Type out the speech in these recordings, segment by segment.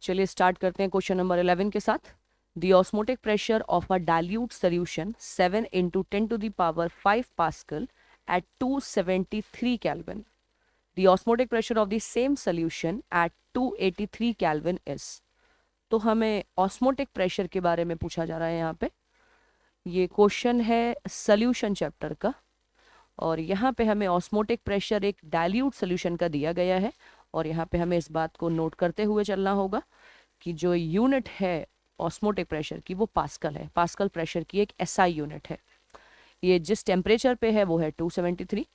चलिए स्टार्ट करते हैं क्वेश्चन नंबर 11 के साथ। The osmotic pressure of a dilute solution 7 into 10 to the power 5 Pascal at 273 Kelvin. The osmotic pressure of the same solution at 283 Kelvin is. तो हमें osmotic pressure के बारे में पूछा जा रहा है यहाँ पे। ये क्वेश्चन है सॉल्यूशन चैप्टर का और यहाँ पे हमें ऑस्मोटिक प्रेशर एक डाइल्यूट सॉल्यूशन का दिया गया है और यहाँ पे हमें इस बात को नोट करते हुए चलना होगा कि जो यूनिट है ऑस्मोटिक प्रेशर की वो पास्कल है। पास्कल प्रेशर की एक एसआई यूनिट है। ये जिस टेम्परेचर पे है वो है 273।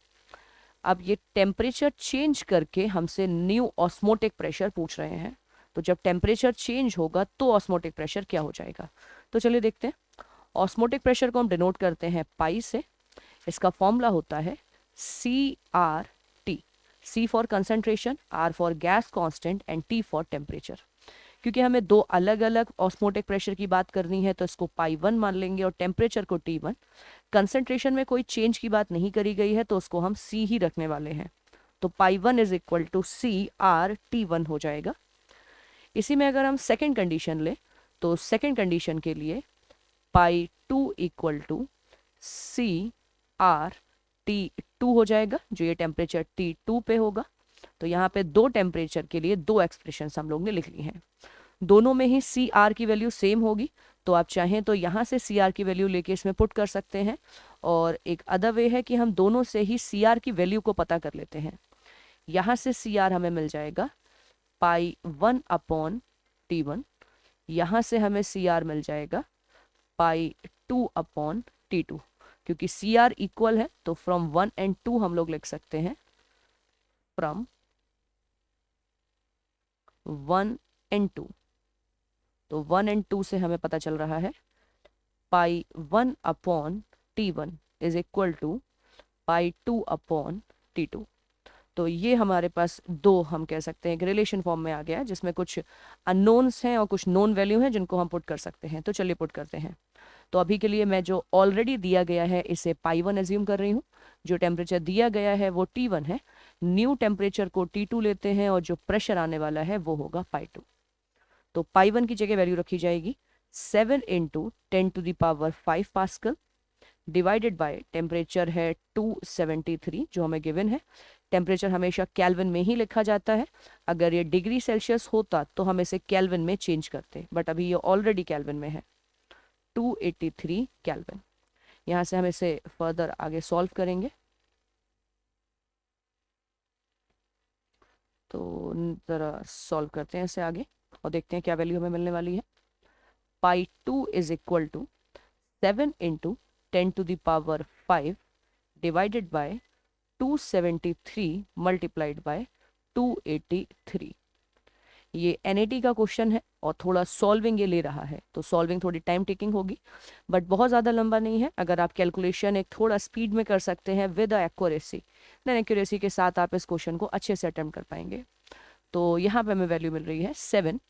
अब ये टेम्परेचर चेंज करके हमसे न्यू ऑस्मोटिक प्रेशर पूछ रहे हैं, तो जब टेम्परेचर चेंज होगा तो ऑस्मोटिक प्रेशर क्या हो जाएगा। तो चलिए देखते हैं। ऑस्मोटिक प्रेशर को हम डिनोट करते हैं पाई से। इसका फॉर्मूला होता है CRT, C for concentration, R for gas constant and T for temperature. क्योंकि हमें दो अलग अलग ऑस्मोटिक प्रेशर की बात करनी है तो इसको पाई 1 मान लेंगे और टेम्परेचर को T1। कंसंट्रेशन में कोई चेंज की बात नहीं करी गई है तो उसको हम C ही रखने वाले हैं, तो पाई 1 इज इक्वल टू CRT1 हो जाएगा। इसी में अगर हम सेकेंड कंडीशन ले तो सेकेंड कंडीशन के लिए पाई 2 इक्वल टू CRT2 हो जाएगा, जो ये टेम्परेचर T2 पे होगा। तो यहाँ पे दो टेम्परेचर के लिए दो एक्सप्रेशन हम लोग ने लिख ली हैं। दोनों में ही CR की वैल्यू सेम होगी, तो आप चाहें तो यहाँ से CR की वैल्यू लेके इसमें पुट कर सकते हैं और एक अदर वे है कि हम दोनों से ही CR की वैल्यू को पता कर लेते हैं। यहाँ से CR हमें मिल जाएगा पाई 1 अपॉन T1, यहाँ से हमें CR मिल जाएगा पाई 2 अपॉन T2। क्योंकि CR इक्वल है तो फ्रॉम 1 and 2 हम लोग लिख सकते हैं फ्रॉम 1 and 2। तो 1 and 2 से हमें पता चल रहा है pi 1 upon T1 is equal to pi 2 upon T2। तो ये हमारे पास दो, हम कह सकते हैं, एक रिलेशन फॉर्म में आ गया है जिसमें कुछ अननोन्स हैं और कुछ नोन वैल्यू हैं जिनको हम पुट कर सकते हैं। तो चलिए पुट करते हैं। तो अभी के लिए मैं जो ऑलरेडी दिया गया है इसे पाई 1 एज्यूम कर रही हूँ। जो टेम्परेचर दिया गया है वो T1 है। न्यू टेम्परेचर को T2 लेते हैं और जो प्रेशर आने वाला है वो होगा पाई 2। तो पाई 1 की जगह वैल्यू रखी जाएगी 7 into 10 to the power 5 pascal divided by temperature है 273 जो हमें गिवन है। टेम्परेचर हमेशा केल्विन में ही लिखा जाता है। अगर ये डिग्री सेल्सियस होता तो हम इसे केल्विन में चेंज करते, बट अभी ये ऑलरेडी केल्विन में है, 283 केल्विन। यहाँ से हम इसे फर्दर आगे सॉल्व करेंगे। तो ज़रा सॉल्व करते हैं इसे आगे और देखते हैं क्या वैल्यू हमें मिलने वाली है। पाई 2 is equal to 7 into 10 to the power 5 divided by 273 multiplied by 283। ये NAT का क्वेश्चन है और थोड़ा सॉल्विंग ये ले रहा है, तो सॉल्विंग थोड़ी टाइम टेकिंग होगी, बट बहुत ज़्यादा लंबा नहीं है। अगर आप कैलकुलेशन एक थोड़ा स्पीड में कर सकते हैं विद एक्यूरेसी, देन एक्यूरेसी के साथ आप इस क्वेश्चन को अच्छे से अटेम्प्ट कर पाएंगे। तो यहाँ पे हमें वैल्यू मिल रही है 7,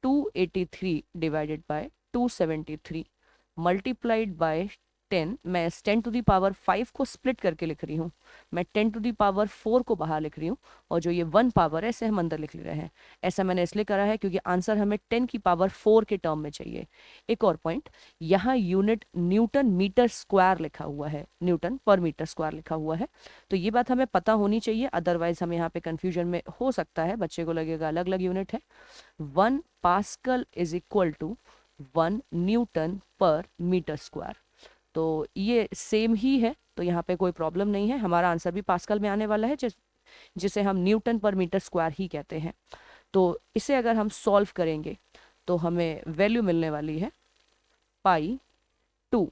283 डिवाइडेड बाय 273 मल्टीप्लाइड बाय 10। मैं 10 टू दी पावर 5 को स्प्लिट करके लिख रही हूँ, मैं 10 टू दी पावर 4 को बाहर लिख रही हूँ और जो ये 1 पावर है इसे हम अंदर लिख ले रहे हैं। ऐसा मैंने इसलिए करा है क्योंकि आंसर हमें 10 की पावर 4 के टर्म में चाहिए। एक और पॉइंट, यहाँ यूनिट न्यूटन मीटर स्क्वायर लिखा हुआ है, न्यूटन पर मीटर स्क्वायर लिखा हुआ है, तो ये बात हमें पता होनी चाहिए, अदरवाइज हम यहाँ पे कंफ्यूजन में हो सकता है, बच्चे को लगेगा अलग अलग यूनिट है। 1 pascal is equal to 1 newton per metre square, तो ये सेम ही है, तो यहाँ पे कोई प्रॉब्लम नहीं है। हमारा आंसर भी पास्कल में आने वाला है जिसे हम न्यूटन पर मीटर स्क्वायर ही कहते हैं। तो इसे अगर हम सॉल्व करेंगे तो हमें वैल्यू मिलने वाली है पाई 2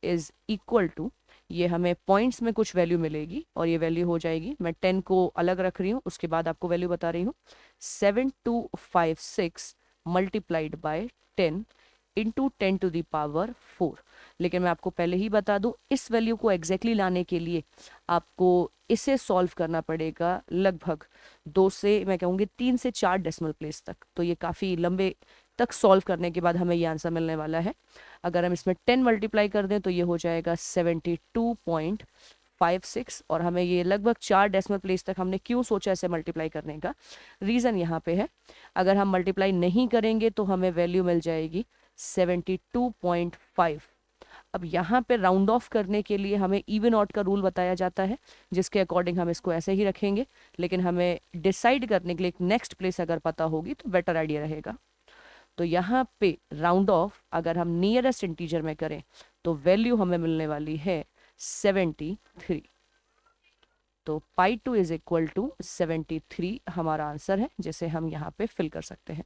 इज इक्वल टू, ये हमें पॉइंट्स में कुछ वैल्यू मिलेगी और ये वैल्यू हो जाएगी, मैं 10 को अलग रख रही हूँ उसके बाद आपको वैल्यू बता रही हूँ, 7256 multiplied by 10 into 10 to the power 4। लेकिन मैं आपको पहले ही बता दूं, इस वैल्यू को एग्जैक्टली लाने के लिए आपको इसे सॉल्व करना पड़ेगा लगभग 2 से, मैं कहूँगी 3 से 4 डेसिमल प्लेस तक। तो ये काफ़ी लंबे तक सॉल्व करने के बाद हमें ये आंसर मिलने वाला है। अगर हम इसमें 10 मल्टीप्लाई कर दें तो ये हो जाएगा 0.56 और हमें ये लगभग 4 डेसिमल प्लेस तक हमने क्यों सोचा ऐसे मल्टीप्लाई करने का रीज़न यहाँ पे है, अगर हम मल्टीप्लाई नहीं करेंगे तो हमें वैल्यू मिल जाएगी 72.5। अब यहाँ पे राउंड ऑफ करने के लिए हमें इवन ऑड का रूल बताया जाता है, जिसके अकॉर्डिंग हम इसको ऐसे ही रखेंगे, लेकिन हमें डिसाइड करने के लिए एक नेक्स्ट प्लेस अगर पता होगी तो बेटर आइडिया रहेगा। तो यहाँ पे राउंड ऑफ अगर हम नियरेस्ट इंटीजर में करें तो वैल्यू हमें मिलने वाली है 73। तो पाई 2 इज इक्वल टू 73 हमारा आंसर है, जिसे हम यहाँ पे फिल कर सकते हैं।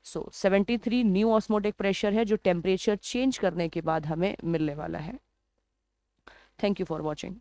सो 73 न्यू ऑस्मोटिक प्रेशर है जो टेम्परेचर चेंज करने के बाद हमें मिलने वाला है। Thank you for watching.